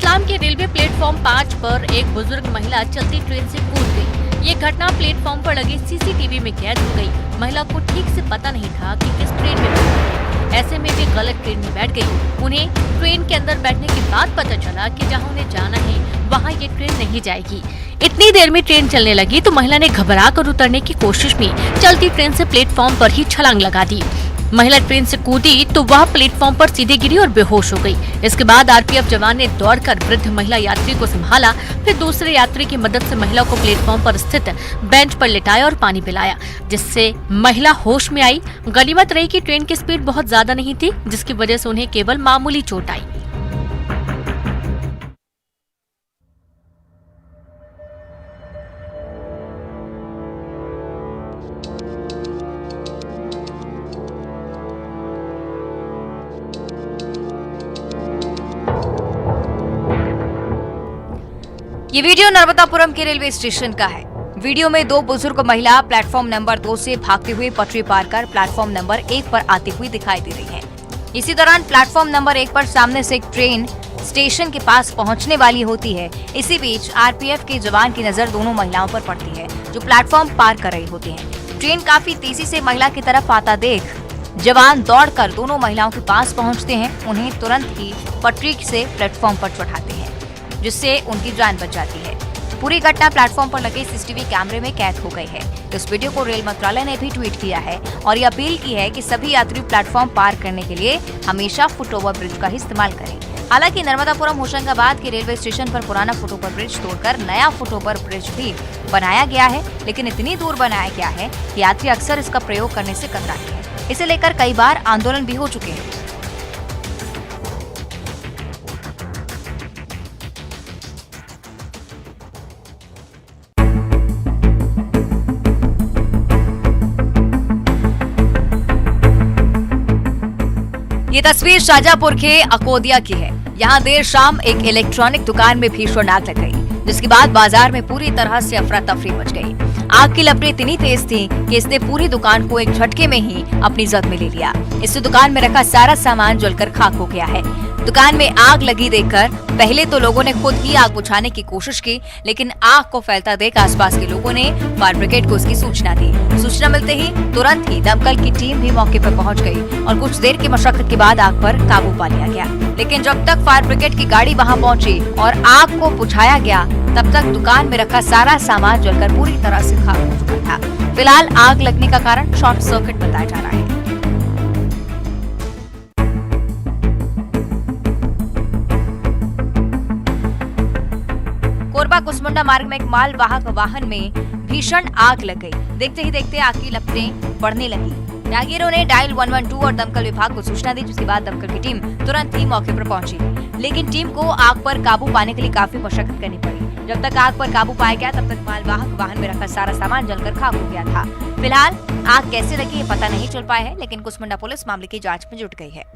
रतलाम के railway platform 5 पर एक बुजुर्ग महिला चलती ट्रेन से कूद गई। ये घटना प्लेटफॉर्म पर लगे सीसीटीवी में कैद हो गई। महिला को ठीक से पता नहीं था कि किस ट्रेन में बैठी है। ऐसे में वे गलत ट्रेन में बैठ गई। उन्हें ट्रेन के अंदर बैठने के बाद पता चला कि जहां उन्हें जाना है वहां ये ट्रेन नहीं जाएगी। इतनी देर में ट्रेन चलने लगी तो महिला ने घबरा कर उतरने की कोशिश में चलती ट्रेन से प्लेटफॉर्म पर ही छलांग लगा दी। महिला ट्रेन से कूदी तो वह प्लेटफॉर्म पर सीधे गिरी और बेहोश हो गई। इसके बाद आरपीएफ जवान ने दौड़कर वृद्ध महिला यात्री को संभाला, फिर दूसरे यात्री की मदद से महिला को प्लेटफॉर्म पर स्थित बेंच पर लिटाया और पानी पिलाया, जिससे महिला होश में आई। गनीमत रही कि ट्रेन की स्पीड बहुत ज्यादा नहीं थी, जिसकी वजह से उन्हें केवल मामूली चोट आई। ये वीडियो नर्मदापुरम के रेलवे स्टेशन का है। वीडियो में दो बुजुर्ग महिला प्लेटफॉर्म नंबर 2 से भागते हुए पटरी पार कर प्लेटफॉर्म नंबर 1 पर आती हुई दिखाई दे रही है। इसी दौरान प्लेटफॉर्म नंबर 1 पर सामने से एक ट्रेन स्टेशन के पास पहुंचने वाली होती है। इसी बीच आरपीएफ के जवान की नजर दोनों महिलाओं पर पड़ती है, जो प्लेटफॉर्म पार कर रही होती है। ट्रेन काफी तेजी से महिला की तरफ आता देख जवान दौड़कर दोनों महिलाओं के पास पहुँचते हैं। उन्हें तुरंत ही पटरी से प्लेटफॉर्म पर चढ़ाते हैं, जिससे उनकी जान बच जाती है। पूरी घटना प्लेटफॉर्म पर लगे सीसीटीवी कैमरे में कैद हो गई है। इस वीडियो को रेल मंत्रालय ने भी ट्वीट किया है और ये अपील की है कि सभी यात्री प्लेटफॉर्म पार करने के लिए हमेशा फुटओवर ब्रिज का ही इस्तेमाल करें। हालांकि नर्मदापुरम होशंगाबाद के रेलवे स्टेशन पर पुराना फुटओवर ब्रिज तोड़कर नया फुटओवर ब्रिज भी बनाया गया है, लेकिन इतनी दूर बनाया गया है कि यात्री अक्सर इसका प्रयोग करने से कतराते हैं। इसे लेकर कई बार आंदोलन भी हो चुके हैं। ये तस्वीर शाजापुर के अकोदिया की है। यहाँ देर शाम एक इलेक्ट्रॉनिक दुकान में भीषण आग लग गई, जिसके बाद बाजार में पूरी तरह से अफरा तफरी मच गई। आग की लपटें इतनी तेज थी कि इसने पूरी दुकान को एक झटके में ही अपनी जद में ले लिया। इससे दुकान में रखा सारा सामान जलकर खाक हो गया है। दुकान में आग लगी देखकर पहले तो लोगों ने खुद ही आग बुझाने की कोशिश की, लेकिन आग को फैलता देख आसपास के लोगों ने फायर ब्रिगेड को इसकी सूचना दी। सूचना मिलते ही तुरंत ही दमकल की टीम भी मौके पर पहुंच गई और कुछ देर की मशक्कत के बाद आग पर काबू पा लिया गया। लेकिन जब तक फायर ब्रिगेड की गाड़ी वहां पहुंची और आग को बुझाया गया, तब तक दुकान में रखा सारा सामान जलकर पूरी तरह से खाक हो चुका था। फिलहाल आग लगने का कारण शॉर्ट सर्किट बताया जा रहा है। कोरबा कुसमुंडा मार्ग में एक माल वाहक वाहन में भीषण आग लग गई। देखते ही देखते आग की लपटें बढ़ने लगी। राहगीरों ने डायल 112 और दमकल विभाग को सूचना दी, जिसके बाद दमकल की टीम तुरंत ही मौके पर पहुंची। लेकिन टीम को आग पर काबू पाने के लिए काफी मशक्कत करनी पड़ी। जब तक आग पर काबू पाया गया, तब तक माल वाहक वाहन में रखा सारा सामान जलकर खाक हो गया था। फिलहाल आग कैसे लगी ये पता नहीं चल पाया है, लेकिन कुसमुंडा पुलिस मामले की जाँच में जुट गई है।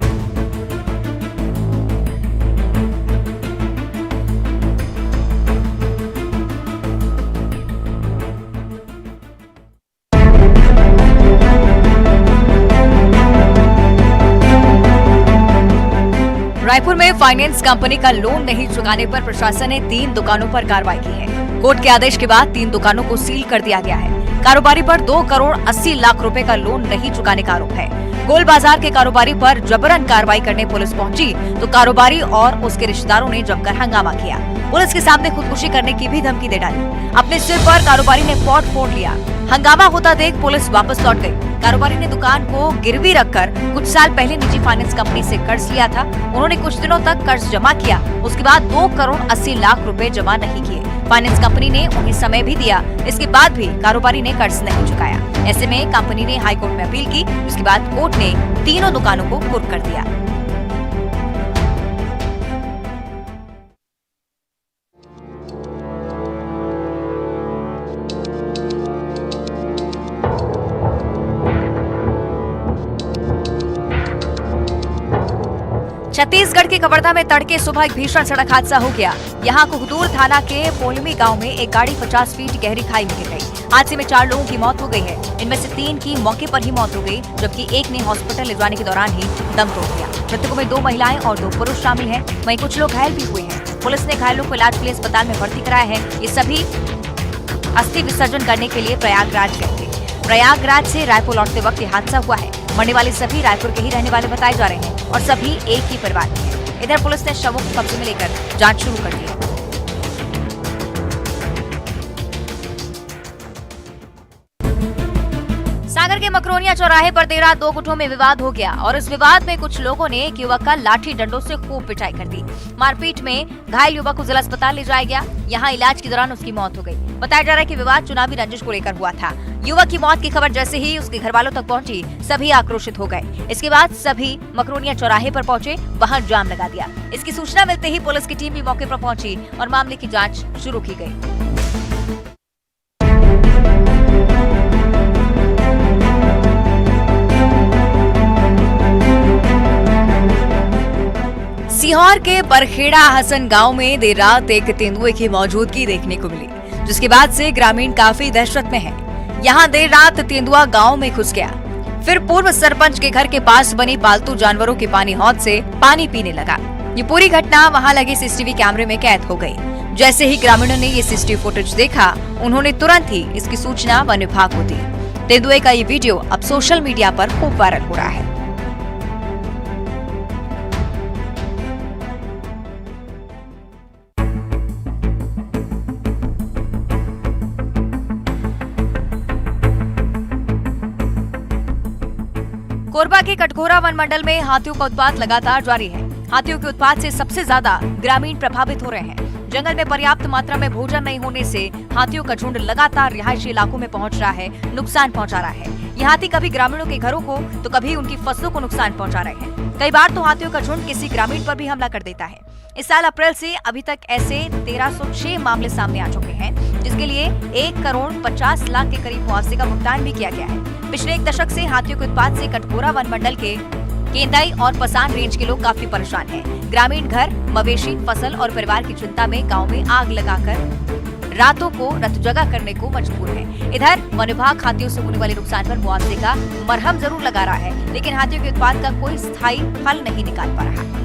रायपुर में फाइनेंस कंपनी का लोन नहीं चुकाने पर प्रशासन ने 3 दुकानों पर कार्रवाई की है। कोर्ट के आदेश के बाद 3 दुकानों को सील कर दिया गया है। कारोबारी पर 2 करोड़ 80 लाख रुपए का लोन नहीं चुकाने का आरोप है। गोल बाजार के कारोबारी पर जबरन कार्रवाई करने पुलिस पहुंची तो कारोबारी और उसके रिश्तेदारों ने जमकर हंगामा किया। पुलिस के सामने खुदकुशी करने की भी धमकी दे डाली। अपने सिर पर कारोबारी ने पॉट फोड़ लिया। हंगामा होता देख पुलिस वापस लौट गई। कारोबारी ने दुकान को गिरवी रखकर कुछ साल पहले निजी फाइनेंस कंपनी से कर्ज लिया था। उन्होंने कुछ दिनों तक कर्ज जमा किया, उसके बाद 2 करोड़ 80 लाख रुपए जमा नहीं किए। फाइनेंस कंपनी ने उन्हें समय भी दिया, इसके बाद भी कारोबारी ने कर्ज नहीं चुकाया। ऐसे में कंपनी ने हाईकोर्ट में अपील की, जिसके बाद कोर्ट ने तीनों दुकानों को कुर्क कर दिया। छत्तीसगढ़ के कवर्धा में तड़के सुबह एक भीषण सड़क हादसा हो गया। यहाँ कुहदूर थाना के पोलमी गांव में एक गाड़ी 50 फीट गहरी खाई में गिर गई। हादसे में 4 लोगों की मौत हो गई है। इनमें से 3 की मौके पर ही मौत हो गई, जबकि एक ने हॉस्पिटल ले जाने के दौरान ही दम तोड़ दिया। मृतकों में 2 महिलाएं और 2 पुरुष शामिल हैं। वहीं कुछ लोग घायल भी हुए हैं। पुलिस ने घायलों को इलाज के लिए अस्पताल में भर्ती कराया है। ये सभी अस्थि विसर्जन करने के लिए प्रयागराज गए थे। प्रयागराज से रायपुर लौटते वक्त ये हादसा हुआ है। मरने वाले सभी रायपुर के ही रहने वाले बताए जा रहे हैं और सभी एक ही परिवार के हैं। इधर पुलिस ने शवों को कब्जे में लेकर जांच शुरू कर दी है। सागर के मकरोनिया चौराहे पर देर रात दो गुटों में विवाद हो गया और इस विवाद में कुछ लोगों ने एक युवक का लाठी डंडों से खूब पिटाई कर दी। मारपीट में घायल युवक को जिला अस्पताल ले जाया गया। यहां इलाज के दौरान उसकी मौत हो गई। बताया जा रहा है कि विवाद चुनावी रंजिश को लेकर हुआ था। युवक की मौत की खबर जैसे ही उसके घर वालों तक पहुंची, सभी आक्रोशित हो गए। इसके बाद सभी मकरोनिया चौराहे पर पहुंचे, वहां जाम लगा दिया। इसकी सूचना मिलते ही पुलिस की टीम भी मौके पर पहुंची और मामले की जाँच शुरू की गयी। सीहोर के बरखेड़ा हसन गांव में देर रात एक तेंदुए की मौजूदगी देखने को मिली, जिसके बाद से ग्रामीण काफी दहशत में हैं। यहां देर रात तेंदुआ गांव में घुस गया, फिर पूर्व सरपंच के घर के पास बनी पालतू जानवरों के पानी हौद से पानी पीने लगा। ये पूरी घटना वहां लगे सीसीटीवी कैमरे में कैद हो गई। जैसे ही ग्रामीणों ने ये सीसीटीवी फुटेज देखा, उन्होंने तुरंत ही इसकी सूचना वन विभाग को दी। तेंदुए का ये वीडियो अब सोशल मीडिया पर खूब वायरल हो रहा है। कोरबा के कटघोरा वन मंडल में हाथियों का उत्पात लगातार जारी है। हाथियों के उत्पात से सबसे ज्यादा ग्रामीण प्रभावित हो रहे हैं। जंगल में पर्याप्त मात्रा में भोजन नहीं होने से हाथियों का झुंड लगातार रिहायशी इलाकों में पहुंच रहा है, नुकसान पहुंचा रहा है। ये हाथी कभी ग्रामीणों के घरों को तो कभी उनकी फसलों को नुकसान पहुंचा रहे हैं। कई बार तो हाथियों का झुंड किसी ग्रामीण पर भी हमला कर देता है। इस साल अप्रैल से अभी तक ऐसे 1306 मामले सामने आ चुके हैं, जिसके लिए 1,50,00,000 के करीब मुआवजे का भुगतान भी किया गया है। पिछले एक दशक से हाथियों के उत्पात से कटघोरा वन मंडल के केंदाई और पसान रेंज के लोग काफी परेशान हैं। ग्रामीण घर, मवेशी, फसल और परिवार की चिंता में गांव में आग लगाकर रातों को रतजगा करने को मजबूर है। इधर वन विभाग हाथियों से होने वाले नुकसान पर मुआवजे का मरहम जरूर लगा रहा है, लेकिन हाथियों के उत्पात का कोई स्थायी हल नहीं निकाल पा रहा है।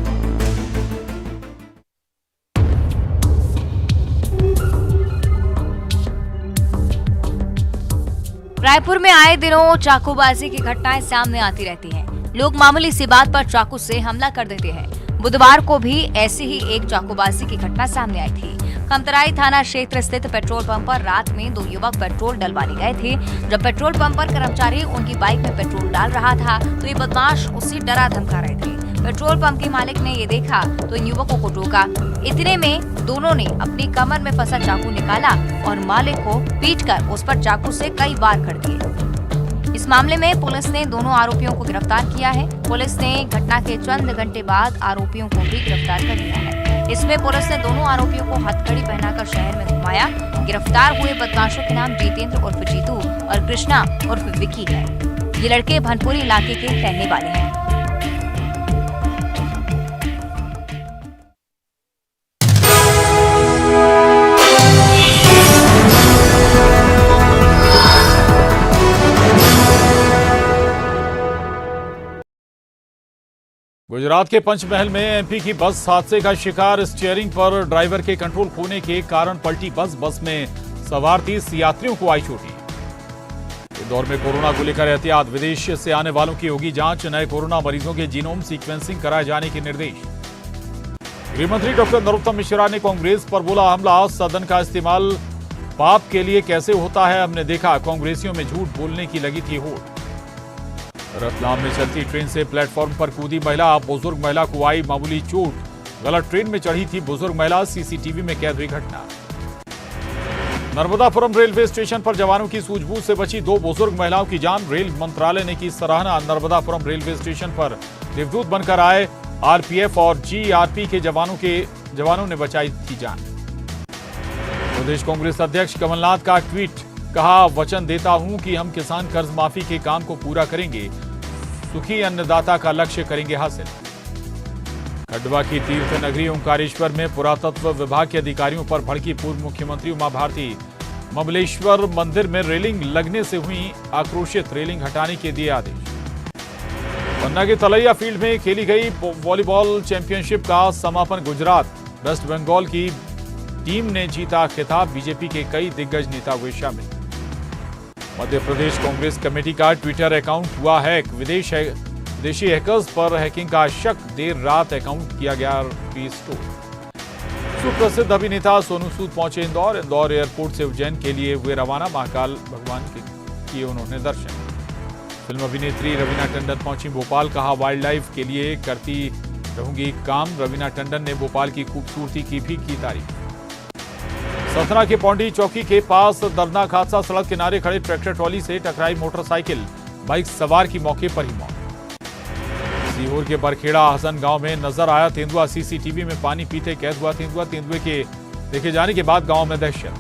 रायपुर में आए दिनों चाकूबाजी की घटनाएं सामने आती रहती हैं। लोग मामूली सी बात पर चाकू से हमला कर देते हैं। बुधवार को भी ऐसी ही एक चाकूबाजी की घटना सामने आई थी। खमतराई थाना क्षेत्र स्थित पेट्रोल पंप पर रात में दो युवक पेट्रोल डलवाने गए थे। जब पेट्रोल पंप पर कर्मचारी उनकी बाइक में पेट्रोल डाल रहा था तो ये बदमाश उसे डरा धमका रहे थे। पेट्रोल पंप के मालिक ने ये देखा तो इन युवकों को रोका। इतने में दोनों ने अपनी कमर में फंसा चाकू निकाला और मालिक को पीटकर उस पर चाकू से कई वार कर दिए। इस मामले में पुलिस ने दोनों आरोपियों को गिरफ्तार किया है। पुलिस ने घटना के चंद घंटे बाद आरोपियों को भी गिरफ्तार कर लिया है। इसमें पुलिस ने दोनों आरोपियों को हथकड़ी पहनाकर शहर में घुमाया। गिरफ्तार हुए बदमाशों के नाम जितेंद्र उर्फ जीतू और कृष्णा उर्फ विक्की है। ये लड़के भनपुरी इलाके के रहने वाले हैं। गुजरात के पंचमहल में एमपी की बस हादसे का शिकार। स्टीयरिंग पर ड्राइवर के कंट्रोल खोने के कारण पलटी बस में सवार 30 यात्रियों को आई चोटें। इंदौर में कोरोना को लेकर एहतियात, विदेश से आने वालों की होगी जांच। नए कोरोना मरीजों के जीनोम सीक्वेंसिंग कराए जाने के निर्देश। गृहमंत्री डॉक्टर नरोत्तम मिश्रा ने कांग्रेस पर बोला हमला, सदन का इस्तेमाल पाप के लिए कैसे होता है, हमने देखा कांग्रेसियों में झूठ बोलने की लगी थी होड़। रतलाम में चलती ट्रेन से प्लेटफॉर्म पर कूदी महिला, बुजुर्ग महिला को आई मामूली चोट। गलत ट्रेन में चढ़ी थी बुजुर्ग महिला, सीसीटीवी में कैद हुई घटना। नर्मदापुरम रेलवे स्टेशन पर जवानों की सूझबूझ से बची दो बुजुर्ग महिलाओं की जान। रेल मंत्रालय ने की सराहना। नर्मदापुरम रेलवे स्टेशन पर देवदूत बनकर आए आरपीएफ और जीआरपी के जवानों ने बचाई थी जान। प्रदेश कांग्रेस अध्यक्ष कमलनाथ का ट्वीट, कहा वचन देता हूं कि हम किसान कर्ज माफी के काम को पूरा करेंगे, सुखी अन्नदाता का लक्ष्य करेंगे हासिल। खंडवा की तीर्थ नगरी ओंकारेश्वर में पुरातत्व विभाग के अधिकारियों पर भड़की पूर्व मुख्यमंत्री उमा भारती। ममलेश्वर मंदिर में रेलिंग लगने से हुई आक्रोशित, रेलिंग हटाने के दिए आदेश। पन्ना के तलैया फील्ड में खेली गई वॉलीबॉल चैंपियनशिप का समापन गुजरात वेस्ट बंगाल की टीम ने जीता खिताब। बीजेपी के कई दिग्गज नेता हुए शामिल। मध्य प्रदेश कांग्रेस कमेटी का ट्विटर अकाउंट हुआ हैक। विदेशी हैकर्स पर हैकिंग का शक। देर रात अकाउंट किया गया रिस्टोर। सुप्रसिद्ध अभिनेता सोनू सूद पहुंचे इंदौर एयरपोर्ट से उज्जैन के लिए हुए रवाना। महाकाल भगवान के किए उन्होंने दर्शन। फिल्म अभिनेत्री रवीना टंडन पहुंची भोपाल। कहा वाइल्ड लाइफ के लिए करती रहूंगी काम। रवीना टंडन ने भोपाल की खूबसूरती की भी की तारीफ। सतना के पौंडी चौकी के पास दर्दनाक हादसा। सड़क किनारे खड़े ट्रैक्टर ट्रॉली से टकराई मोटरसाइकिल। बाइक सवार की मौके पर ही मौत। सीहोर के बरखेड़ा हसन गांव में नजर आया तेंदुआ। सीसीटीवी में पानी पीते कैद हुआ तेंदुआ। तेंदुए के देखे जाने के बाद गांव में दहशत।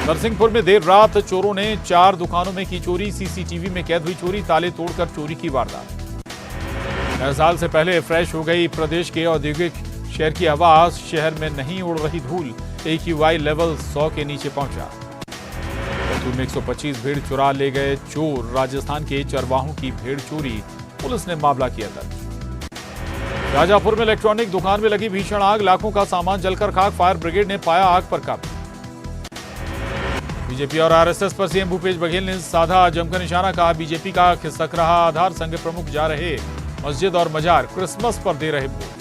नरसिंहपुर में देर रात चोरों ने 4 दुकानों में की चोरी। सीसीटीवी में कैद हुई चोरी। ताले तोड़कर चोरी की वारदात। नए साल से पहले फ्रेश हो गई प्रदेश के औद्योगिक शहर की हवा। शहर में नहीं उड़ रही धूल। AQI लेवल 100 के नीचे पहुंचा। बैतूल में 125 भेड़ चुरा ले गए चोर। राजस्थान के चरवाहों की भेड़ चोरी। पुलिस ने मामला किया दर्ज। शाहजहांपुर में इलेक्ट्रॉनिक दुकान में लगी भीषण आग। लाखों का सामान जलकर खाक। फायर ब्रिगेड ने पाया आग पर काबू। बीजेपी और RSS पर सीएम भूपेश बघेल ने साधा जमकर निशाना। कहा बीजेपी का खिसक रहा आधार। संघ प्रमुख जा रहे मस्जिद और मजार। क्रिसमस पर दे रहे वोट।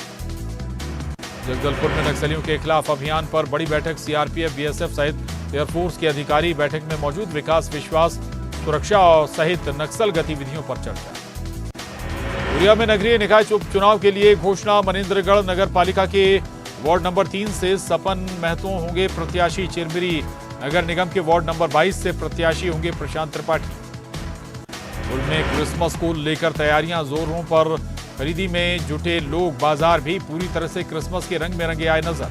जगदलपुर में नक्सलियों के खिलाफ अभियान पर बड़ी बैठक। CRPF BSF सहित एयरफोर्स के अधिकारी बैठक में मौजूद। विकास विश्वास सुरक्षा और सहित नक्सल गतिविधियों पर चर्चा। उरिया में नगरीय निकाय उपचुनाव के लिए घोषणा। मनेंद्रगढ़ नगर पालिका के वार्ड नंबर 3 से सपन महतो होंगे प्रत्याशी। चिरमिरी नगर निगम के वार्ड नंबर 22 से प्रत्याशी होंगे प्रशांत त्रिपाठी। पुल में क्रिसमस को लेकर तैयारियां जोरों पर। खरीदी में जुटे लोग। बाजार भी पूरी तरह से क्रिसमस के रंग में रंगे आए नजर।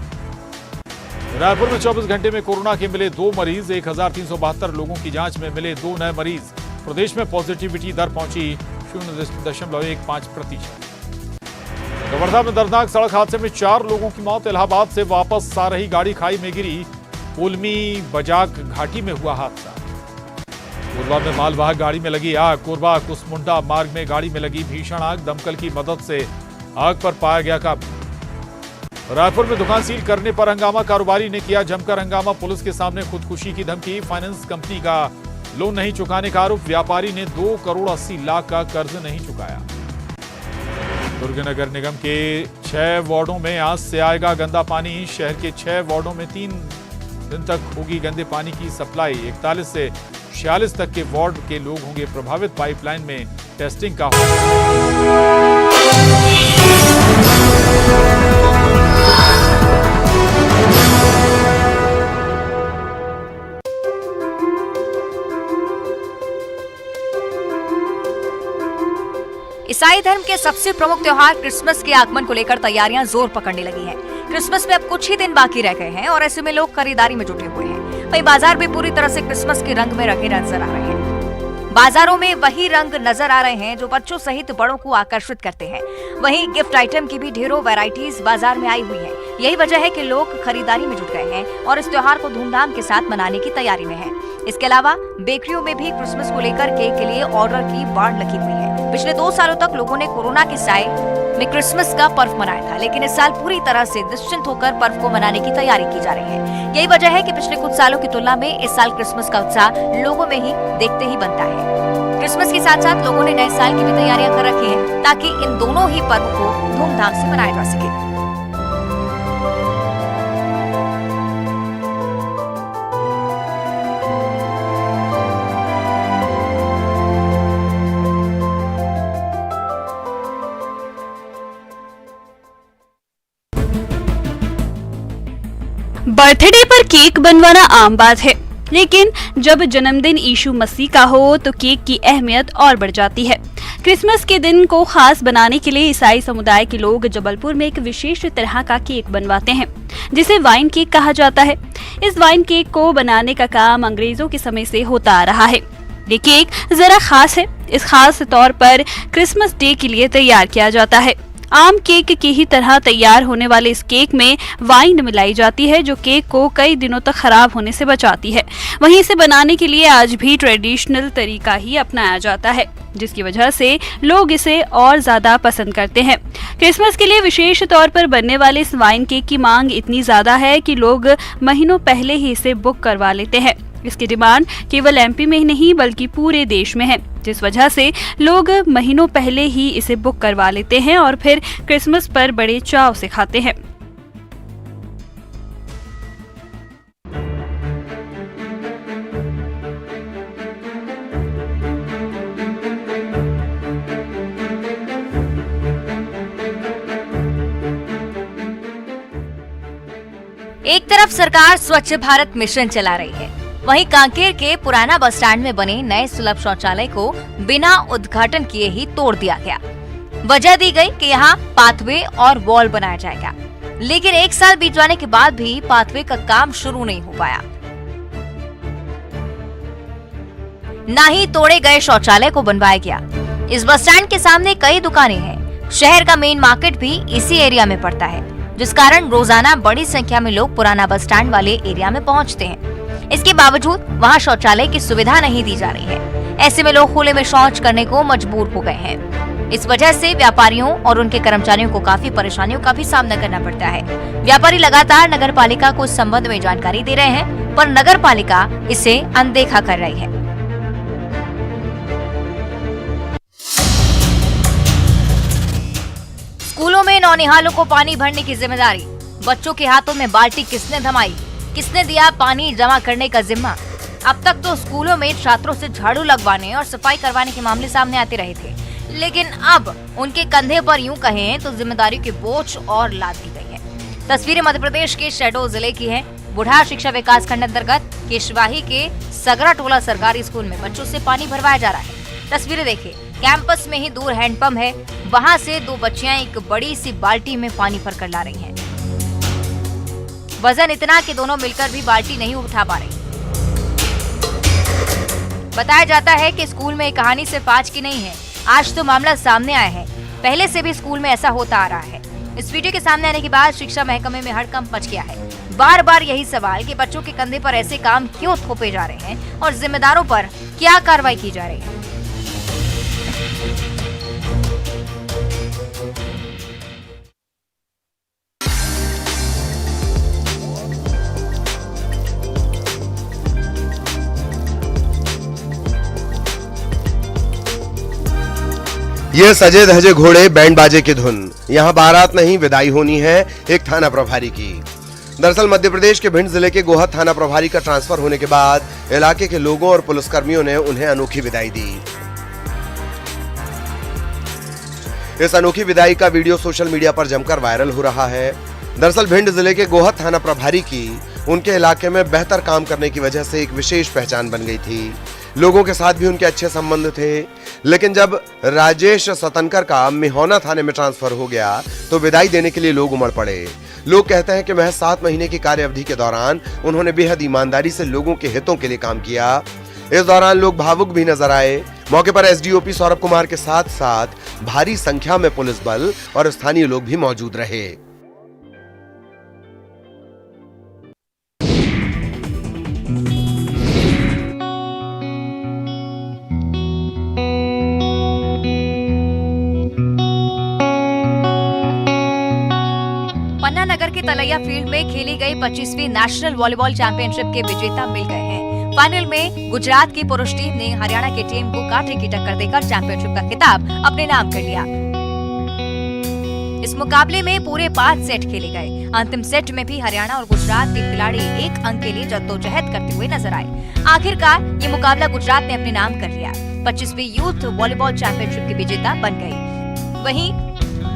रायपुर में 24 घंटे में कोरोना के मिले 2 मरीज। 1372 लोगों की जांच में मिले 2 नए मरीज। प्रदेश में पॉजिटिविटी दर पहुंची 0.15%। कवर्धा में दर्दनाक सड़क हादसे में 4 लोगों की मौत। इलाहाबाद से वापस आ रही गाड़ी खाई में गिरी। कोलमी बजाक घाटी में हुआ हादसा। कोरबा में मालवाहक गाड़ी में लगी आग। कोरबा कुसमुंडा मार्ग में गाड़ी में लगी भीषण आग। दमकल की मदद से आग पर पाया गया काबू। रायपुर में दुकान सील करने पर हंगामा। कारोबारी ने किया जमकर हंगामा। पुलिस के सामने खुदकुशी की धमकी। फाइनेंस कंपनी का लोन नहीं चुकाने का आरोप। व्यापारी ने 2 करोड़ 80 लाख का कर्ज नहीं चुकाया। दुर्ग नगर निगम के 6 वार्डों में आज से आएगा गंदा पानी। शहर के 6 वार्डों में 3 दिन तक होगी गंदे पानी की सप्लाई। 41 से 46 तक के वार्ड के लोग होंगे प्रभावित। पाइपलाइन में टेस्टिंग का ईसाई धर्म के सबसे प्रमुख त्योहार क्रिसमस के आगमन को लेकर तैयारियां जोर पकड़ने लगी हैं। क्रिसमस में अब कुछ ही दिन बाकी रह गए हैं और ऐसे में लोग खरीदारी में जुटे हुए हैं। वहीं बाजार भी पूरी तरह से क्रिसमस के रंग में रंगे नजर आ रहे हैं। बाजारों में वही रंग नजर आ रहे हैं जो बच्चों सहित बड़ों को आकर्षित करते हैं। वहीं गिफ्ट आइटम की भी ढेरों वैरायटीज बाजार में आई हुई हैं। यही वजह है कि लोग खरीदारी में जुट गए हैं और इस त्योहार को धूमधाम के साथ मनाने की तैयारी में हैं। इसके अलावा बेकरियों में भी क्रिसमस को लेकर केक के लिए ऑर्डर की बाढ़ लगी हुई है। पिछले 2 सालों तक लोगों ने कोरोना के साए में क्रिसमस का पर्व मनाया था, लेकिन इस साल पूरी तरह से निश्चिंत होकर पर्व को मनाने की तैयारी की जा रही है। यही वजह है कि पिछले कुछ सालों की तुलना में इस साल क्रिसमस का उत्साह लोगों में ही देखते ही बनता है। क्रिसमस के साथ साथ लोगों ने नए साल की भी तैयारियां कर रखी है ताकि इन दोनों ही पर्व को धूमधाम से मनाया जा सके। बर्थडे पर केक बनवाना आम बात है, लेकिन जब जन्मदिन यीशु मसीह का हो तो केक की अहमियत और बढ़ जाती है। क्रिसमस के दिन को खास बनाने के लिए ईसाई समुदाय के लोग जबलपुर में एक विशेष तरह का केक बनवाते हैं, जिसे वाइन केक कहा जाता है। इस वाइन केक को बनाने का काम अंग्रेजों के समय से होता आ रहा है। ये केक जरा खास है। इस खास तौर पर क्रिसमस डे के लिए तैयार किया जाता है। आम केक की ही तरह तैयार होने वाले इस केक में वाइन मिलाई जाती है, जो केक को कई दिनों तक खराब होने से बचाती है। वहीं इसे बनाने के लिए आज भी ट्रेडिशनल तरीका ही अपनाया जाता है, जिसकी वजह से लोग इसे और ज्यादा पसंद करते हैं। क्रिसमस के लिए विशेष तौर पर बनने वाले इस वाइन केक की मांग इतनी ज्यादा है कि लोग महीनों पहले ही इसे बुक करवा लेते हैं। इसकी डिमांड केवल एमपी में ही नहीं बल्कि पूरे देश में है, जिस वजह से लोग महीनों पहले ही इसे बुक करवा लेते हैं और फिर क्रिसमस पर बड़े चाव से खाते हैं। एक तरफ सरकार स्वच्छ भारत मिशन चला रही है, वहीं कांकेर के पुराना बस स्टैंड में बने नए सुलभ शौचालय को बिना उद्घाटन किए ही तोड़ दिया गया। वजह दी गई कि यहाँ पाथवे और वॉल बनाया जाएगा, लेकिन 1 साल बीत जाने के बाद भी पाथवे का काम शुरू नहीं हो पाया। ना ही तोड़े गए शौचालय को बनवाया गया। इस बस स्टैंड के सामने कई दुकानें हैं। शहर का मेन मार्केट भी इसी एरिया में पड़ता है, जिस कारण रोजाना बड़ी संख्या में लोग पुराना बस स्टैंड वाले एरिया में पहुंचते हैं। इसके बावजूद वहां शौचालय की सुविधा नहीं दी जा रही है। ऐसे में लोग खुले में शौच करने को मजबूर हो गए हैं। इस वजह से व्यापारियों और उनके कर्मचारियों को काफी परेशानियों का भी सामना करना पड़ता है। व्यापारी लगातार नगर पालिका को इस संबंध में जानकारी दे रहे हैं, पर नगर पालिका इसे अनदेखा कर रही है। स्कूलों में नौनिहालों को पानी भरने की जिम्मेदारी। बच्चों के हाथों में बाल्टी किसने थमाई, किसने दिया पानी जमा करने का जिम्मा। अब तक तो स्कूलों में छात्रों से झाड़ू लगवाने और सफाई करवाने के मामले सामने आते रहे थे, लेकिन अब उनके कंधे पर यूं कहें तो जिम्मेदारी के बोझ और लाद दी गई है। तस्वीरें मध्य प्रदेश के शहडोल जिले की हैं। बुढ़ा शिक्षा विकास खंड अंतर्गत केशवाही के सगरा टोला सरकारी स्कूल में बच्चों से पानी भरवाया जा रहा है। तस्वीरें देखिए, कैंपस में ही दूर हैंडपंप है, वहां से 2 बच्चियां एक बड़ी सी बाल्टी में पानी भर कर ला रही हैं। वजन इतना कि दोनों मिलकर भी बाल्टी नहीं उठा पा रही। बताया जाता है कि स्कूल में कहानी सिर्फ आज की नहीं है, आज तो मामला सामने आया है। पहले से भी स्कूल में ऐसा होता आ रहा है। इस वीडियो के सामने आने के बाद शिक्षा महकमे में हड़कंप मच गया है। बार बार यही सवाल कि बच्चों के कंधे पर ऐसे काम क्यों थोपे जा रहे हैं और जिम्मेदारों पर क्या कार्रवाई की जा रही है। ये सजे धजे घोड़े बैंड बाजे की धुन। यहाँ बारात नहीं विदाई होनी है एक थाना प्रभारी की। दरअसल मध्य प्रदेश के भिंड जिले के गोहद थाना प्रभारी का ट्रांसफर होने के बाद इलाके के लोगों और पुलिसकर्मियों ने उन्हें अनोखी विदाई दी। इस अनोखी विदाई का वीडियो सोशल मीडिया पर जमकर वायरल हो रहा है। दरअसल भिंड जिले के गोहद थाना प्रभारी की उनके इलाके में बेहतर काम करने की वजह से एक विशेष पहचान बन गई थी। लोगों के साथ भी उनके अच्छे संबंध थे, लेकिन जब राजेश सतनकर का मिहोना थाने में ट्रांसफर हो गया तो विदाई देने के लिए लोग उमड़ पड़े। लोग कहते हैं कि महज 7 महीने की कार्य अवधि के दौरान उन्होंने बेहद ईमानदारी से लोगों के हितों के लिए काम किया। इस दौरान लोग भावुक भी नजर आए। मौके पर एसडीओपी सौरभ कुमार के साथ साथ भारी संख्या में पुलिस बल और स्थानीय लोग भी मौजूद रहे। पन्ना नगर के तलैया फील्ड में खेली गई 25वीं नेशनल वॉलीबॉल चैंपियनशिप के विजेता मिल गए हैं। फाइनल में गुजरात की पुरुष टीम ने हरियाणा की टीम को कांटे की टक्कर देकर चैंपियनशिप का खिताब अपने नाम कर लिया। इस मुकाबले में पूरे 5 सेट खेले गए। अंतिम सेट में भी हरियाणा और गुजरात के खिलाड़ी 1 अंक के लिए जद्दोजहद करते हुए नजर आए। आखिरकार ये मुकाबला गुजरात ने अपने नाम कर लिया। 25वीं यूथ वॉलीबॉल चैंपियनशिप की विजेता बन गई। वहीं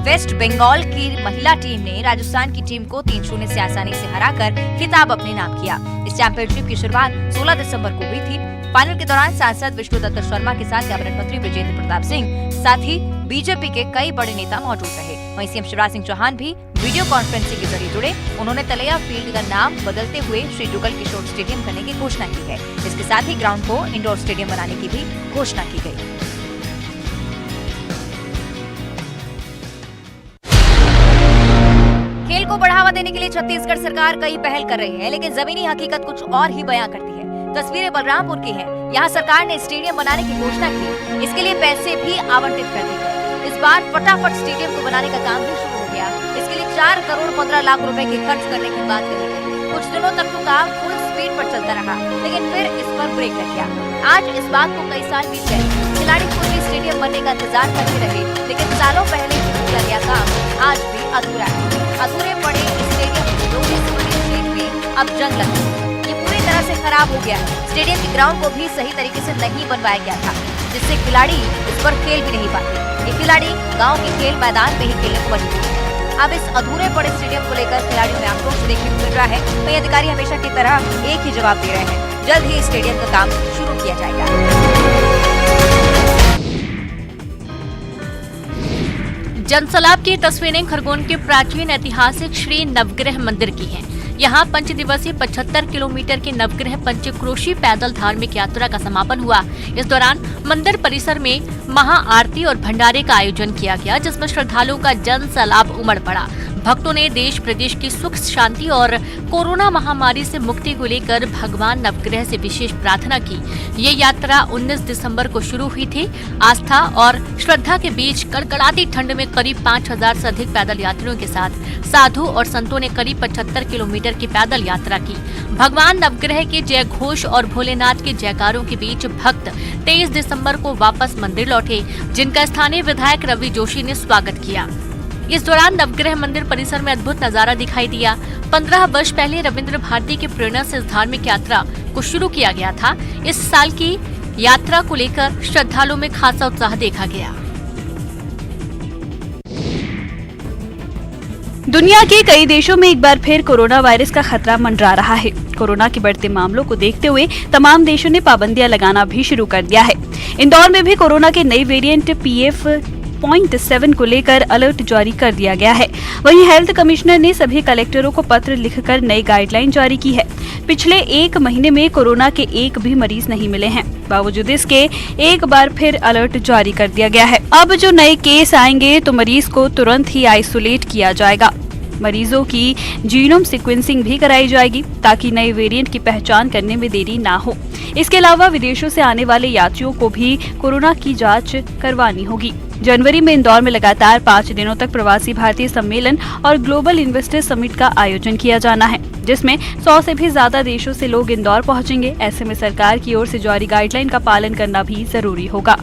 वेस्ट बंगाल की महिला टीम ने राजस्थान की टीम को 3-0 से आसानी से हराकर खिताब अपने नाम किया। इस चैंपियनशिप की शुरुआत 16 दिसंबर को हुई थी। फाइनल के दौरान सांसद विष्णुदत्त शर्मा के साथ कैबिनेट मंत्री ब्रिजेंद्र प्रताप सिंह, साथ ही बीजेपी के कई बड़े नेता मौजूद रहे। वहीं सीएम शिवराज सिंह चौहान भी वीडियो कॉन्फ्रेंसिंग के जरिए जुड़े। उन्होंने तलैया फील्ड का नाम बदलते हुए श्री जुगल किशोर स्टेडियम करने की घोषणा की है। इसके साथ ही ग्राउंड को इंडोर स्टेडियम बनाने की भी घोषणा की गई। को बढ़ावा देने के लिए छत्तीसगढ़ सरकार कई पहल कर रही है, लेकिन जमीनी हकीकत कुछ और ही बयां करती है। तस्वीरें बलरामपुर की हैं। यहाँ सरकार ने स्टेडियम बनाने की घोषणा की, इसके लिए पैसे भी आवंटित कर दिए गए। इस बार फटाफट स्टेडियम को बनाने का काम भी शुरू हो गया। इसके लिए 4 करोड़ 15 लाख रुपए के खर्च करने की बात कही गई। कुछ दिनों तक तो काम फुल स्पीड पर चलता रहा, लेकिन फिर इस पर ब्रेक लग गया। आज इस बात को कई साल बीत गए। खिलाड़ी खुद भी स्टेडियम बनने का इंतजार करते रहे, लेकिन सालों पहले शुरू किया गया काम आज भी अधूरा है। अधूरे पड़े स्टेडियम में अब जंग लग गई। ये पूरी तरह से खराब हो गया है। स्टेडियम के ग्राउंड को भी सही तरीके से नहीं बनवाया गया था, जिससे खिलाड़ी इस पर खेल भी नहीं पाते। ये खिलाड़ी गाँव के खेल मैदान में ही खेलने को मजबूर है। अब इस अधूरे पड़े स्टेडियम को लेकर खिलाड़ियों में आक्रोश देखने को मिल रहा है। वहीं अधिकारी हमेशा की तरह एक ही जवाब दे रहे हैं, जल्द ही स्टेडियम का काम शुरू किया जाएगा। जनसैलाब की तस्वीरें खरगोन के प्राचीन ऐतिहासिक श्री नवग्रह मंदिर की हैं। यहाँ 5 दिवसीय 75 किलोमीटर के नवग्रह पंचक्रोशी पैदल धार्मिक यात्रा का समापन हुआ। इस दौरान मंदिर परिसर में महाआरती और भंडारे का आयोजन किया गया, जिसमें श्रद्धालुओं का जनसैलाब उमड़ पड़ा। भक्तों ने देश प्रदेश की सुख शांति और कोरोना महामारी से मुक्ति को लेकर भगवान नवग्रह से विशेष प्रार्थना की। ये यात्रा 19 दिसंबर को शुरू हुई थी। आस्था और श्रद्धा के बीच कड़कड़ाती ठंड में करीब 5000 से अधिक पैदल यात्रियों के साथ साधु और संतों ने करीब 75 किलोमीटर की पैदल यात्रा की। भगवान नवग्रह के जय घोष और भोलेनाथ के जयकारों के बीच भक्त 23 दिसंबर को वापस मंदिर लौटे, जिनका स्थानीय विधायक रवि जोशी ने स्वागत किया। इस दौरान नवग्रह मंदिर परिसर में अद्भुत नजारा दिखाई दिया। 15 वर्ष पहले रविंद्र भारती की प्रेरणा से इस धार्मिक यात्रा को शुरू किया गया था। इस साल की यात्रा को लेकर श्रद्धालुओं में खासा उत्साह देखा गया। दुनिया के कई देशों में एक बार फिर कोरोना वायरस का खतरा मंडरा रहा है। कोरोना के बढ़ते मामलों को देखते हुए तमाम देशों ने पाबंदियां लगाना भी शुरू कर दिया है। इंदौर में भी कोरोना के नए वेरिएंट PF.7 को लेकर अलर्ट जारी कर दिया गया है। वहीं हेल्थ कमिश्नर ने सभी कलेक्टरों को पत्र लिखकर नई गाइडलाइन जारी की है। पिछले 1 महीने में कोरोना के एक भी मरीज नहीं मिले हैं। बावजूद इसके एक बार फिर अलर्ट जारी कर दिया गया है। अब जो नए केस आएंगे तो मरीज को तुरंत ही आइसोलेट किया जाएगा। मरीजों की जीनोम सीक्वेंसिंग भी कराई जाएगी ताकि नए वेरिएंट की पहचान करने में देरी ना हो। इसके अलावा विदेशों से आने वाले यात्रियों को भी कोरोना की जांच करवानी होगी। जनवरी में इंदौर में लगातार 5 दिनों तक प्रवासी भारतीय सम्मेलन और ग्लोबल इन्वेस्टर समिट का आयोजन किया जाना है, जिसमें 100 से भी ज्यादा देशों से लोग इंदौर पहुंचेंगे। ऐसे में सरकार की ओर से जारी गाइडलाइन का पालन करना भी जरूरी होगा।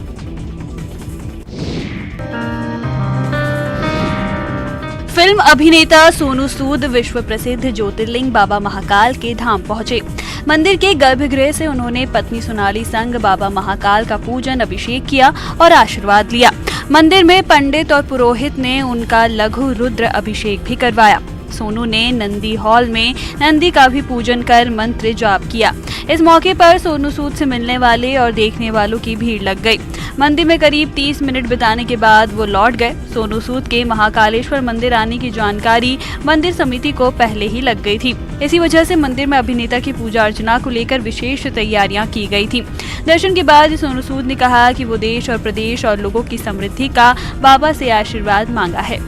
फिल्म अभिनेता सोनू सूद विश्व प्रसिद्ध ज्योतिर्लिंग बाबा महाकाल के धाम पहुंचे। मंदिर के गर्भगृह से उन्होंने पत्नी सोनाली संग बाबा महाकाल का पूजन अभिषेक किया और आशीर्वाद लिया। मंदिर में पंडित और पुरोहित ने उनका लघु रुद्र अभिषेक भी करवाया। सोनू ने नंदी हॉल में नंदी का भी पूजन कर मंत्र जाप किया। इस मौके पर सोनू सूद से मिलने वाले और देखने वालों की भीड़ लग गई। मंदिर में करीब 30 मिनट बिताने के बाद वो लौट गए। सोनू सूद के महाकालेश्वर मंदिर आने की जानकारी मंदिर समिति को पहले ही लग गई थी। इसी वजह से मंदिर में अभिनेता की पूजा अर्चना को लेकर विशेष तैयारियां की गई थी। दर्शन के बाद सोनू सूद ने कहा कि वो देश और प्रदेश और लोगों की समृद्धि का बाबा से आशीर्वाद मांगा है।